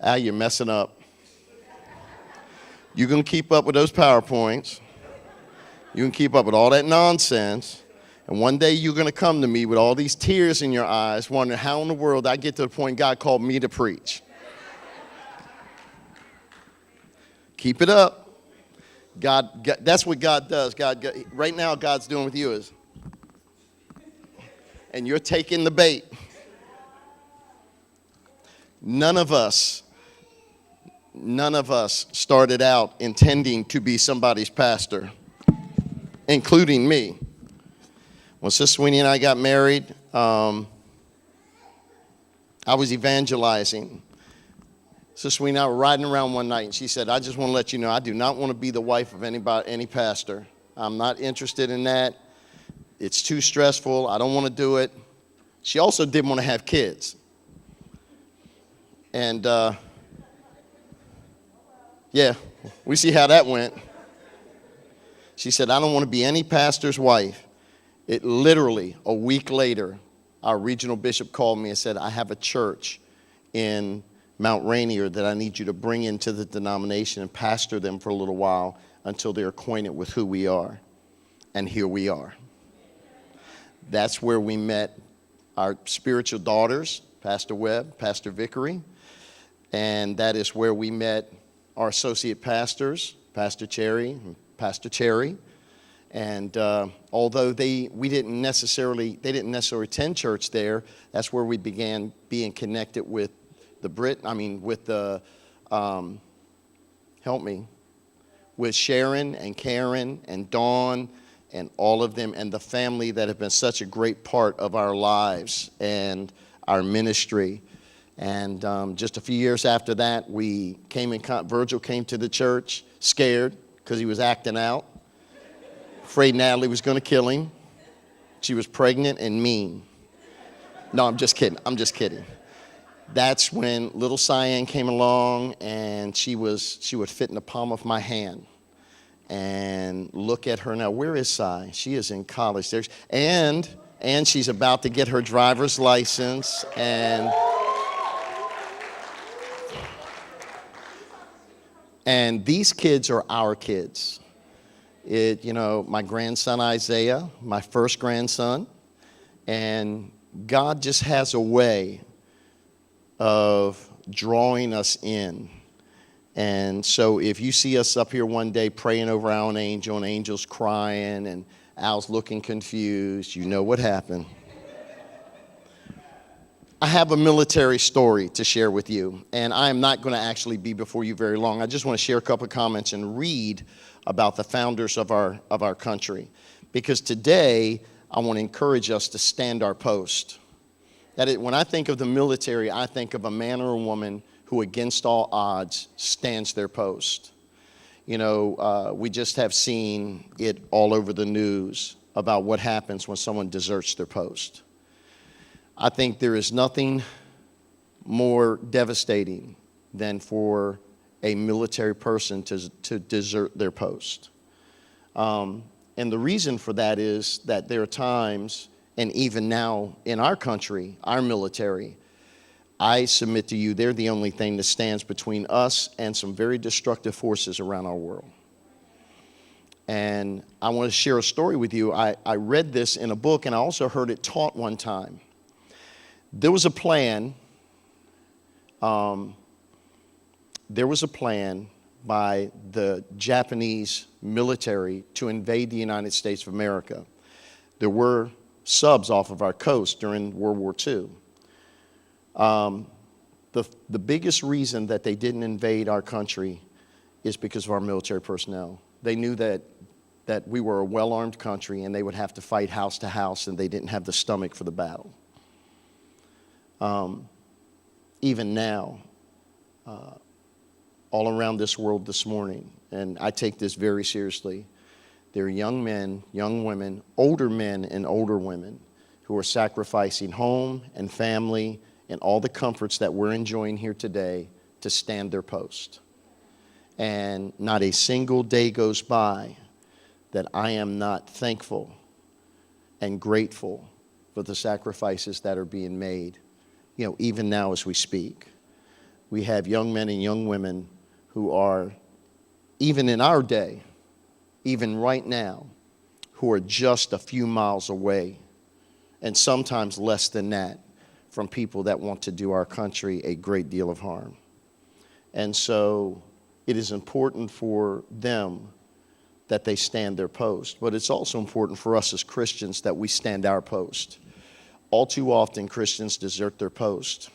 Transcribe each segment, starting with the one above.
You're messing up. You can keep up with those PowerPoints. You can keep up with all that nonsense. And one day you're going to come to me with all these tears in your eyes, wondering how in the world I get to the point God called me to preach. Keep it up. God, that's what God does. God, right now, God's doing with you is, and you're taking the bait. None of us started out intending to be somebody's pastor, including me. When Sister Sweeney and I got married, I was evangelizing. Sister Sweeney and I were riding around one night, and she said, I just want to let you know, I do not want to be the wife of any pastor. I'm not interested in that. It's too stressful. I don't want to do it. She also didn't want to have kids. And, yeah, we see how that went. She said, I don't want to be any pastor's wife. It literally, a week later, our regional bishop called me and said, I have a church in Mount Rainier that I need you to bring into the denomination and pastor them for a little while until they're acquainted with who we are. And here we are. That's where we met our spiritual daughters, Pastor Webb, Pastor Vickery. And that is where we met our associate pastors, Pastor Cherry and Pastor Cherry. And although they didn't necessarily attend church there, that's where we began being connected with with Sharon and Karen and Dawn and all of them and the family that have been such a great part of our lives and our ministry. And just a few years after that, Virgil came to the church scared because he was acting out. Afraid Natalie was going to kill him. She was pregnant and mean. No, I'm just kidding. That's when little Cyan came along, and she would fit in the palm of my hand. And look at her now. Where is Cy? She is in college. And she's about to get her driver's license. And these kids are our kids. My grandson Isaiah, my first grandson, and God just has a way of drawing us in. And so if you see us up here one day praying over our own angel and Angel's crying and Al's looking confused, you know what happened. I have a military story to share with you, and I am not going to actually be before you very long. I just want to share a couple of comments and read about the founders of our country, because today I want to encourage us to stand our post. When I think of the military, I think of a man or a woman who, against all odds, stands their post. We just have seen it all over the news about what happens when someone deserts their post. I think there is nothing more devastating than for a military person to desert their post. And the reason for that is that there are times, and even now in our country, our military, I submit to you, they're the only thing that stands between us and some very destructive forces around our world. And I want to share a story with you. I read this in a book, and I also heard it taught one time. There was a plan by the Japanese military to invade the United States of America. There were subs off of our coast during World War II. The biggest reason that they didn't invade our country is because of our military personnel. They knew that we were a well-armed country and they would have to fight house to house, and they didn't have the stomach for the battle. Even now, all around this world this morning, and I take this very seriously, there are young men, young women, older men and older women who are sacrificing home and family and all the comforts that we're enjoying here today to stand their post. And not a single day goes by that I am not thankful and grateful for the sacrifices that are being made, even now as we speak. we have young men and young women who are, even in our day, even right now, who are just a few miles away, and sometimes less than that, from people that want to do our country a great deal of harm. And so it is important for them that they stand their post. But it's also important for us as Christians that we stand our post. All too often, Christians desert their post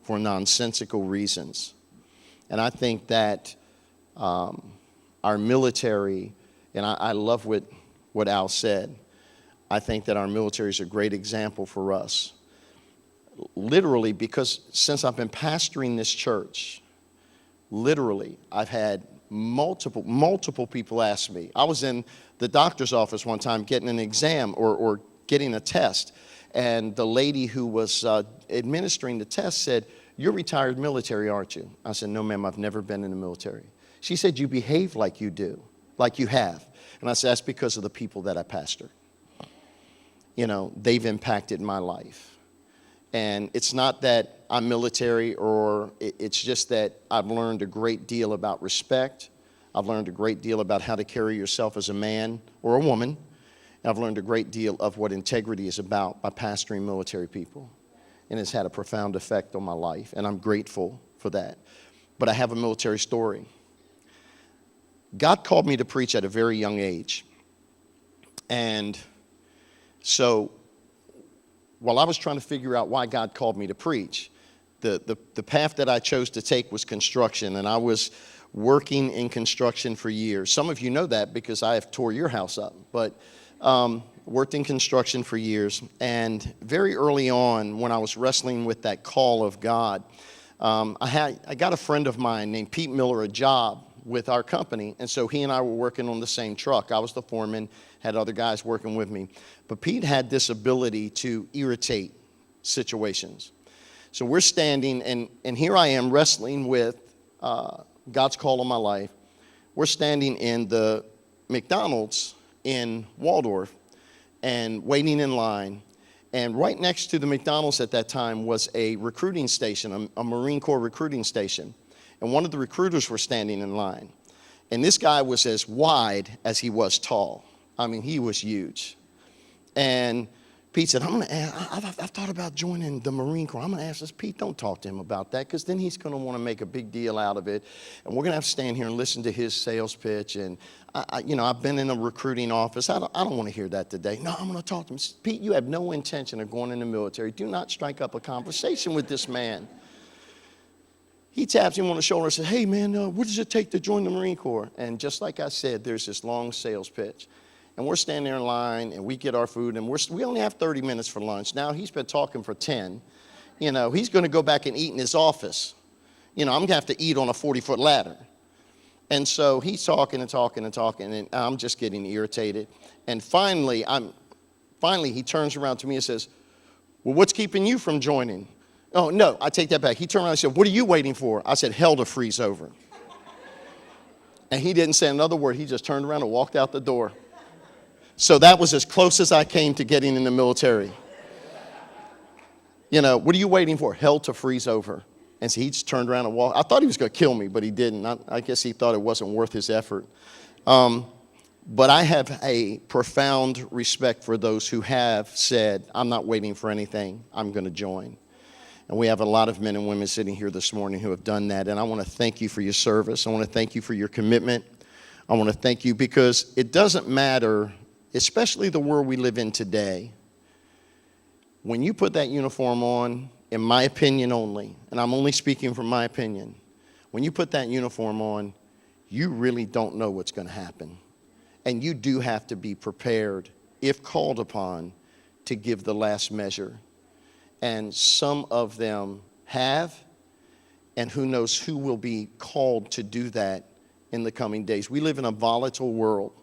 for nonsensical reasons. And I think that our military, and I love what Al said, I think that our military is a great example for us. Literally, because since I've been pastoring this church, literally, I've had multiple people ask me. I was in the doctor's office one time getting an exam or getting a test, and the lady who was administering the test said, "You're retired military, aren't you?" I said, "No, ma'am, I've never been in the military." She said, "You behave like you do, like you have." And I said, "That's because of the people that I pastor. You know, they've impacted my life." And it's not that I'm military, or it's just that I've learned a great deal about respect. I've learned a great deal about how to carry yourself as a man or a woman. I've learned a great deal of what integrity is about by pastoring military people. And it's had a profound effect on my life, and I'm grateful for that. But I have a military story. God called me to preach at a very young age. And so while I was trying to figure out why God called me to preach, the path that I chose to take was construction, and I was working in construction for years. Some of you know that because I have tore your house up, but worked in construction for years. And very early on, when I was wrestling with that call of God, I got a friend of mine named Pete Miller a job with our company, and so he and I were working on the same truck. I was the foreman, had other guys working with me. But Pete had this ability to irritate situations. So we're standing, and here I am wrestling with God's call on my life. We're standing in the McDonald's in Waldorf and waiting in line. And right next to the McDonald's at that time was a recruiting station, a Marine Corps recruiting station. And one of the recruiters were standing in line. And this guy was as wide as he was tall. I mean, he was huge. And Pete said, I've thought about joining the Marine Corps. I'm going to ask this. Pete, don't talk to him about that, because then he's going to want to make a big deal out of it. And we're going to have to stand here and listen to his sales pitch. And, I've been in a recruiting office. I don't want to hear that today. No, I'm going to talk to him. Pete, you have no intention of going in the military. Do not strike up a conversation with this man. He taps him on the shoulder and says, "Hey, man, what does it take to join the Marine Corps?" And just like I said, there's this long sales pitch. And we're standing there in line, and we get our food, and we only have 30 minutes for lunch. Now, he's been talking for 10. He's going to go back and eat in his office. I'm going to have to eat on a 40-foot ladder. And so he's talking and talking and talking, and I'm just getting irritated. And finally, he turns around to me and says, "Well, what's keeping you from joining?" Oh, no, I take that back. He turned around and said, "What are you waiting for?" I said, "Hell to freeze over." And he didn't say another word. He just turned around and walked out the door. So that was as close as I came to getting in the military. What are you waiting for? Hell to freeze over. And so he just turned around and walked. I thought he was going to kill me, but he didn't. I guess he thought it wasn't worth his effort. But I have a profound respect for those who have said, "I'm not waiting for anything. I'm going to join." And we have a lot of men and women sitting here this morning who have done that. And I want to thank you for your service. I want to thank you for your commitment. I want to thank you because it doesn't matter, especially the world we live in today. When you put that uniform on, in my opinion only, and I'm only speaking from my opinion, when you put that uniform on, you really don't know what's going to happen. And you do have to be prepared, if called upon, to give the last measure. And some of them have, and who knows who will be called to do that in the coming days. We live in a volatile world,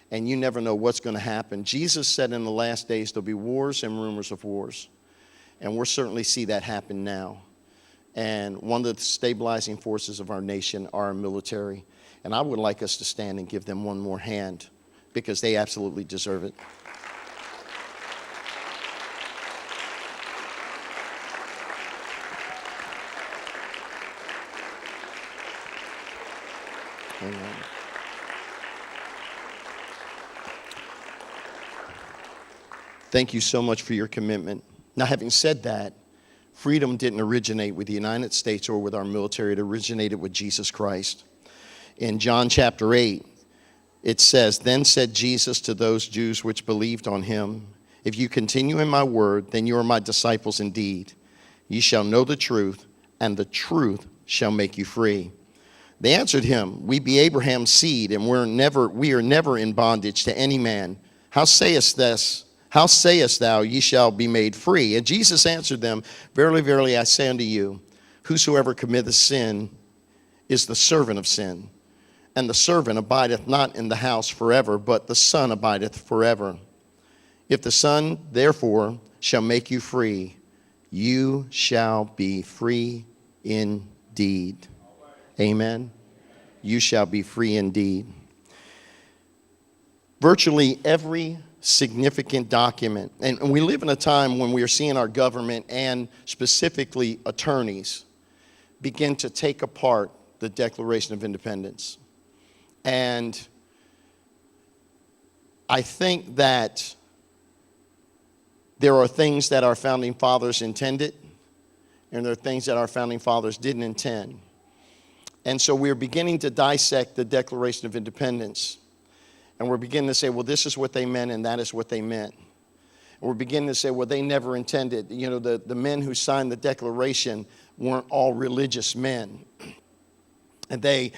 and you never know what's going to happen. Jesus said in the last days there'll be wars and rumors of wars, and we'll certainly see that happen now. And one of the stabilizing forces of our nation are our military, and I would like us to stand and give them one more hand because they absolutely deserve it. Amen. Thank you so much for your commitment. Now, having said that, freedom didn't originate with the United States or with our military. It originated with Jesus Christ. In John chapter 8, it says, "Then said Jesus to those Jews which believed on him, If you continue in my word, then you are my disciples indeed. Ye shall know the truth, and the truth shall make you free." They answered him, "We be Abraham's seed, and we are never in bondage to any man. How sayest thou, ye shall be made free? And Jesus answered them, Verily, verily, I say unto you, whosoever committeth sin is the servant of sin. And the servant abideth not in the house forever, but the Son abideth forever. If the Son, therefore, shall make you free, you shall be free indeed." Amen. You shall be free indeed. Virtually every significant document, and we live in a time when we are seeing our government and specifically attorneys begin to take apart the Declaration of Independence. And I think that there are things that our founding fathers intended, and there are things that our founding fathers didn't intend. And so we're beginning to dissect the Declaration of Independence. And we're beginning to say, well, this is what they meant, and that is what they meant. And we're beginning to say, well, they never intended. You know, the men who signed the Declaration weren't all religious men. And they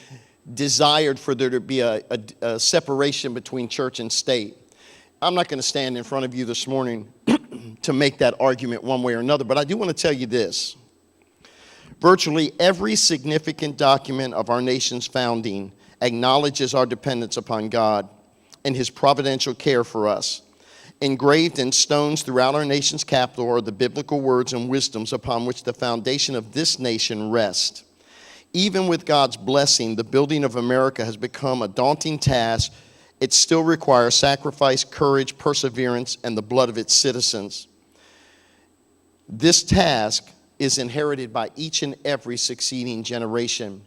desired for there to be a separation between church and state. I'm not going to stand in front of you this morning to make that argument one way or another, but I do want to tell you this. Virtually every significant document of our nation's founding acknowledges our dependence upon God and his providential care for us. Engraved in stones throughout our nation's capital are the biblical words and wisdoms upon which the foundation of this nation rests. Even with God's blessing, the building of America has become a daunting task. It still requires sacrifice, courage, perseverance, and the blood of its citizens. This task is inherited by each and every succeeding generation.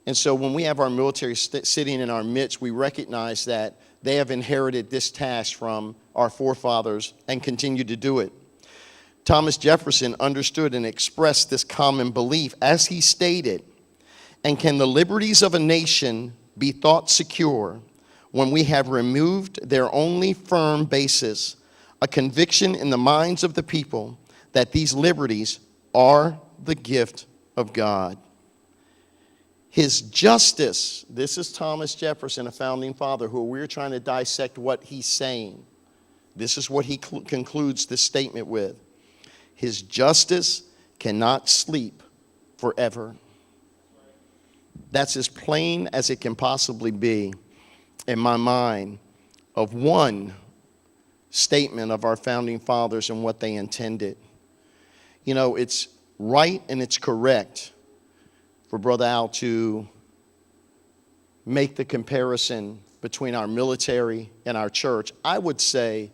And so when we have our military sitting in our midst, we recognize that they have inherited this task from our forefathers and continue to do it. Thomas Jefferson understood and expressed this common belief as he stated, "And can the liberties of a nation be thought secure when we have removed their only firm basis, a conviction in the minds of the people that these liberties are the gift of God." His justice, this is Thomas Jefferson, a founding father, who we're trying to dissect what he's saying. This is what he concludes this statement with. His justice cannot sleep forever. That's as plain as it can possibly be in my mind of one statement of our founding fathers and what they intended. You know, it's right and it's correct for Brother Al to make the comparison between our military and our church. I would say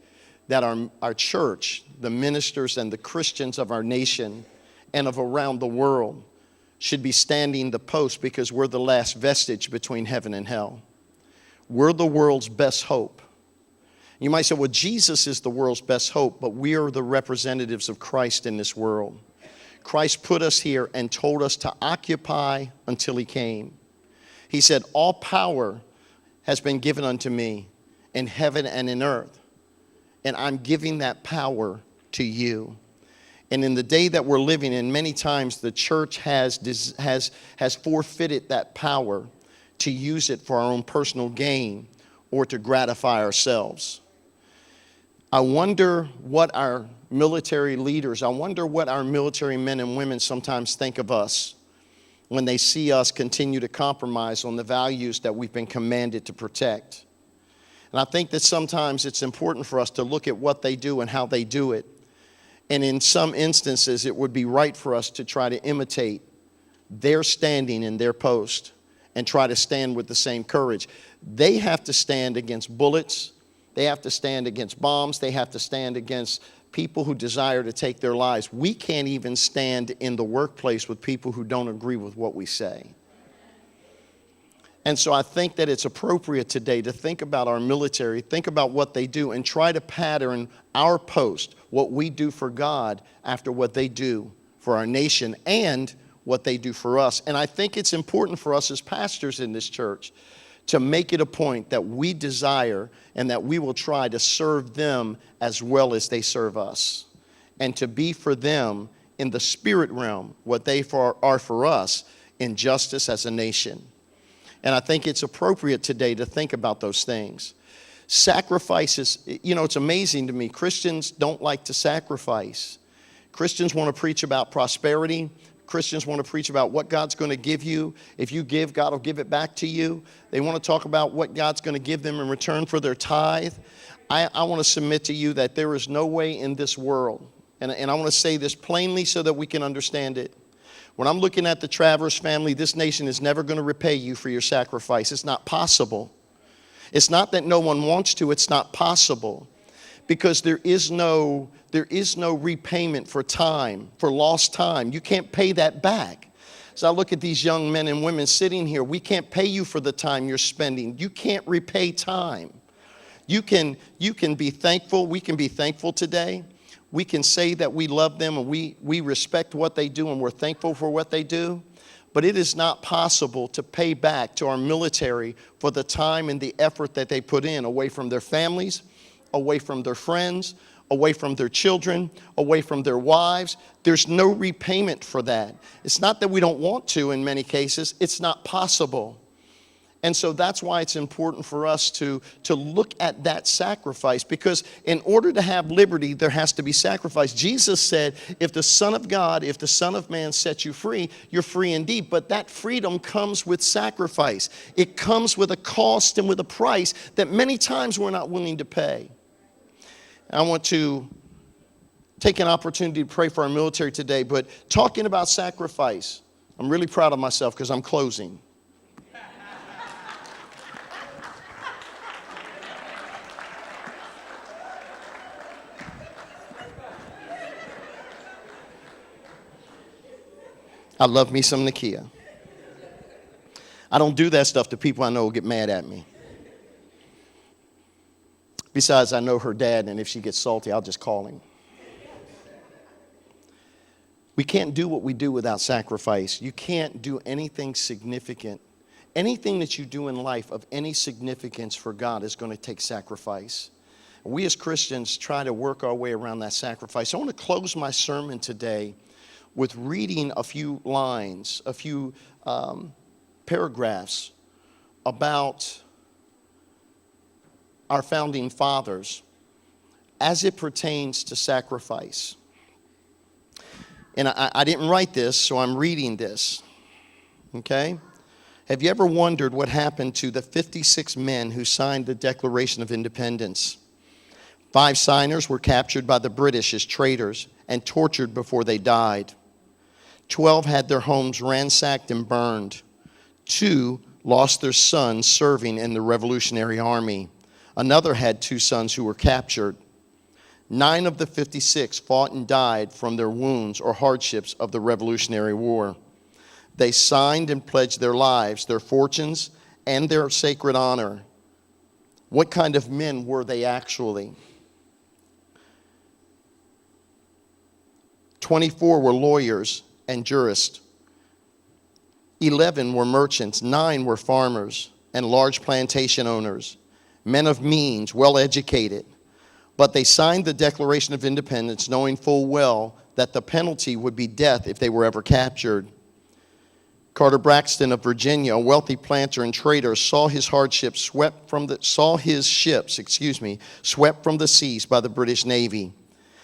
that our church, the ministers and the Christians of our nation and of around the world, should be standing the post because we're the last vestige between heaven and hell. We're the world's best hope. You might say, well, Jesus is the world's best hope, but we are the representatives of Christ in this world. Christ put us here and told us to occupy until he came. He said, "All power has been given unto me in heaven and in earth, and I'm giving that power to you." And in the day that we're living in, many times the church has forfeited that power to use it for our own personal gain or to gratify ourselves. I wonder what our military leaders, I wonder what our military men and women sometimes think of us when they see us continue to compromise on the values that we've been commanded to protect. And I think that sometimes it's important for us to look at what they do and how they do it. And in some instances, it would be right for us to try to imitate their standing in their post and try to stand with the same courage. They have to stand against bullets. They have to stand against bombs. They have to stand against people who desire to take their lives. We can't even stand in the workplace with people who don't agree with what we say. And so I think that it's appropriate today to think about our military, think about what they do, and try to pattern our post, what we do for God, after what they do for our nation and what they do for us. And I think it's important for us as pastors in this church to make it a point that we desire and that we will try to serve them as well as they serve us, and to be for them in the spirit realm what they are for us in justice as a nation. And I think it's appropriate today to think about those things. Sacrifices, it's amazing to me. Christians don't like to sacrifice. Christians want to preach about prosperity. Christians want to preach about what God's going to give you. If you give, God will give it back to you. They want to talk about what God's going to give them in return for their tithe. I want to submit to you that there is no way in this world, and I want to say this plainly so that we can understand it. When I'm looking at the Travers family, this nation is never going to repay you for your sacrifice. It's not possible. It's not that no one wants to, it's not possible. Because there is no repayment for time, for lost time. You can't pay that back. So I look at these young men and women sitting here. We can't pay you for the time you're spending. You can't repay time. You can be thankful. We can be thankful today. We can say that we love them and we respect what they do and we're thankful for what they do. But it is not possible to pay back to our military for the time and the effort that they put in away from their families, away from their friends, away from their children, away from their wives. There's no repayment for that. It's not that we don't want to in many cases. It's not possible. And so that's why it's important for us to look at that sacrifice, because in order to have liberty, there has to be sacrifice. Jesus said, if the Son of God, if the Son of Man sets you free, you're free indeed. But that freedom comes with sacrifice. It comes with a cost and with a price that many times we're not willing to pay. I want to take an opportunity to pray for our military today, but talking about sacrifice, I'm really proud of myself because I'm closing. I love me some Nakia. I don't do that stuff to people I know will get mad at me. Besides, I know her dad, and if she gets salty, I'll just call him. We can't do what we do without sacrifice. You can't do anything significant. Anything that you do in life of any significance for God is going to take sacrifice. We as Christians try to work our way around that sacrifice. I want to close my sermon today with reading a few lines, a few paragraphs about our founding fathers as it pertains to sacrifice. And I didn't write this, so I'm reading this. Okay? Have you ever wondered what happened to the 56 men who signed the Declaration of Independence? 5 signers were captured by the British as traitors and tortured before they died. 12 had their homes ransacked and burned. 2 lost their sons serving in the Revolutionary Army. Another had 2 sons who were captured. 9 of the 56 fought and died from their wounds or hardships of the Revolutionary War. They signed and pledged their lives, their fortunes, and their sacred honor. What kind of men were they actually? 24 were lawyers and jurists. 11 were merchants. 9 were farmers and large plantation owners, men of means, well educated. But they signed the Declaration of Independence knowing full well that the penalty would be death if they were ever captured. Carter Braxton of Virginia, a wealthy planter and trader, saw his ships swept from the seas by the British Navy.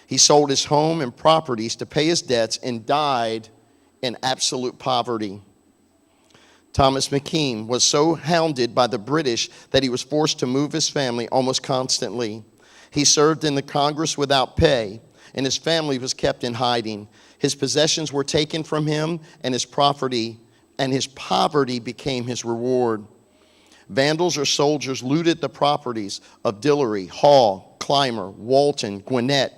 He sold his home and properties to pay his debts and died in absolute poverty. Thomas McKean was so hounded by the British that he was forced to move his family almost constantly. He served in the Congress without pay, and his family was kept in hiding. His possessions were taken from him, and his poverty became his reward. Vandals or soldiers looted the properties of Dillery, Hall, Clymer, Walton, Gwinnett,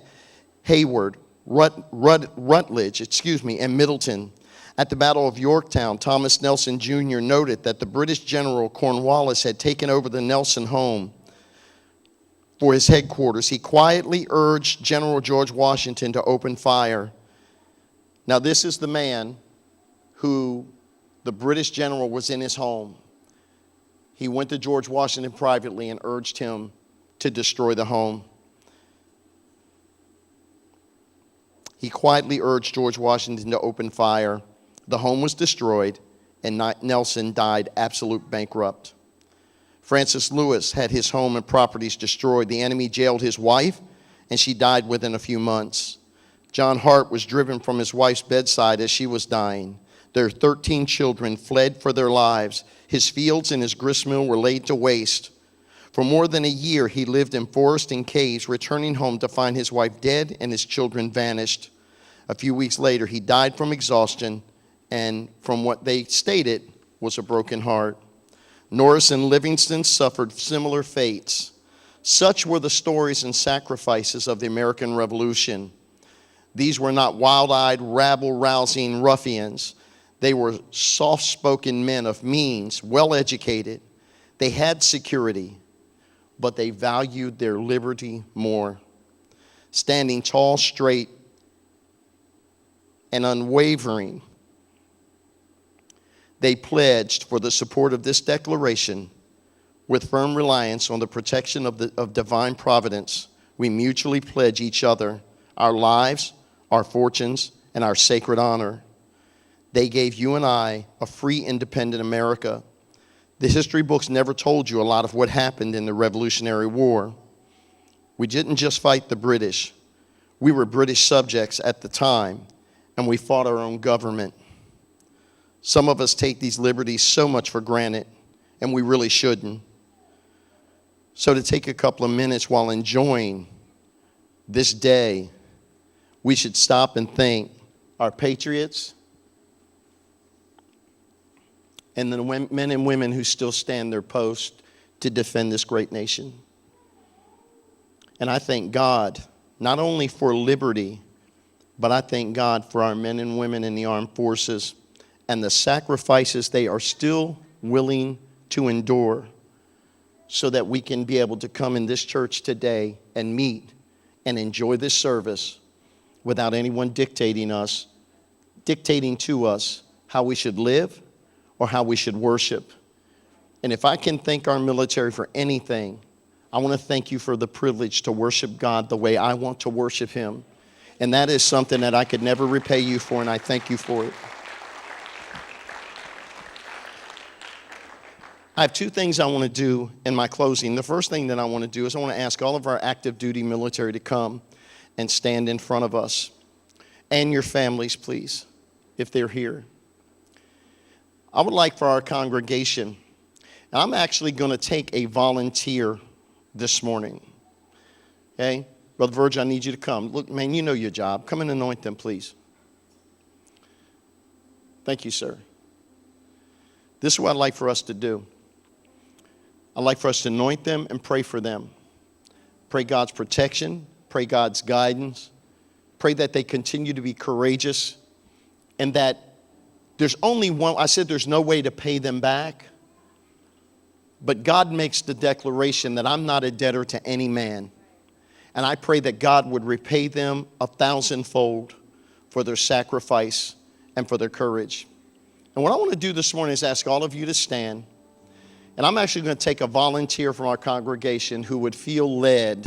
Hayward, Rutledge, and Middleton. At the Battle of Yorktown, Thomas Nelson Jr. noted that the British General Cornwallis had taken over the Nelson home for his headquarters. He quietly urged General George Washington to open fire. Now, this is the man who the British general was in his home. He went to George Washington privately and urged him to destroy the home. He quietly urged George Washington to open fire. The home was destroyed, and Nelson died absolute bankrupt. Francis Lewis had his home and properties destroyed. The enemy jailed his wife, and she died within a few months. John Hart was driven from his wife's bedside as she was dying. Their 13 children fled for their lives. His fields and his gristmill were laid to waste. For more than a year, he lived in forests and caves, returning home to find his wife dead and his children vanished. A few weeks later, he died from exhaustion and from what they stated was a broken heart. Norris and Livingston suffered similar fates. Such were the stories and sacrifices of the American Revolution. These were not wild-eyed, rabble-rousing ruffians. They were soft-spoken men of means, well-educated. They had security, but they valued their liberty more. Standing tall, straight, and unwavering, they pledged for the support of this declaration with firm reliance on the protection of divine providence. We mutually pledge each other our lives, our fortunes, and our sacred honor. They gave you and I a free, independent America. The history books never told you a lot of what happened in the Revolutionary War. We didn't just fight the British. We were British subjects at the time, and we fought our own government. Some of us take these liberties so much for granted, and we really shouldn't. So to take a couple of minutes while enjoying this day, we should stop and thank our patriots and the men and women who still stand their post to defend this great nation. And I thank God, not only for liberty, but I thank God for our men and women in the armed forces and the sacrifices they are still willing to endure so that we can be able to come in this church today and meet and enjoy this service without anyone dictating to us how we should live or how we should worship. And if I can thank our military for anything, I want to thank you for the privilege to worship God the way I want to worship Him. And that is something that I could never repay you for, and I thank you for it. I have two things I want to do in my closing. The first thing that I want to do is I want to ask all of our active duty military to come and stand in front of us. And your families, please, if they're here. I would like for our congregation, and I'm actually going to take a volunteer this morning. Okay? Brother Virgil, I need you to come. Look, man, you know your job. Come and anoint them, please. Thank you, sir. This is what I'd like for us to do. I'd like for us to anoint them and pray for them. Pray God's protection. Pray God's guidance. Pray that they continue to be courageous and that there's only one. I said there's no way to pay them back. But God makes the declaration that I'm not a debtor to any man. And I pray that God would repay them 1,000-fold for their sacrifice and for their courage. And what I want to do this morning is ask all of you to stand. And I'm actually going to take a volunteer from our congregation who would feel led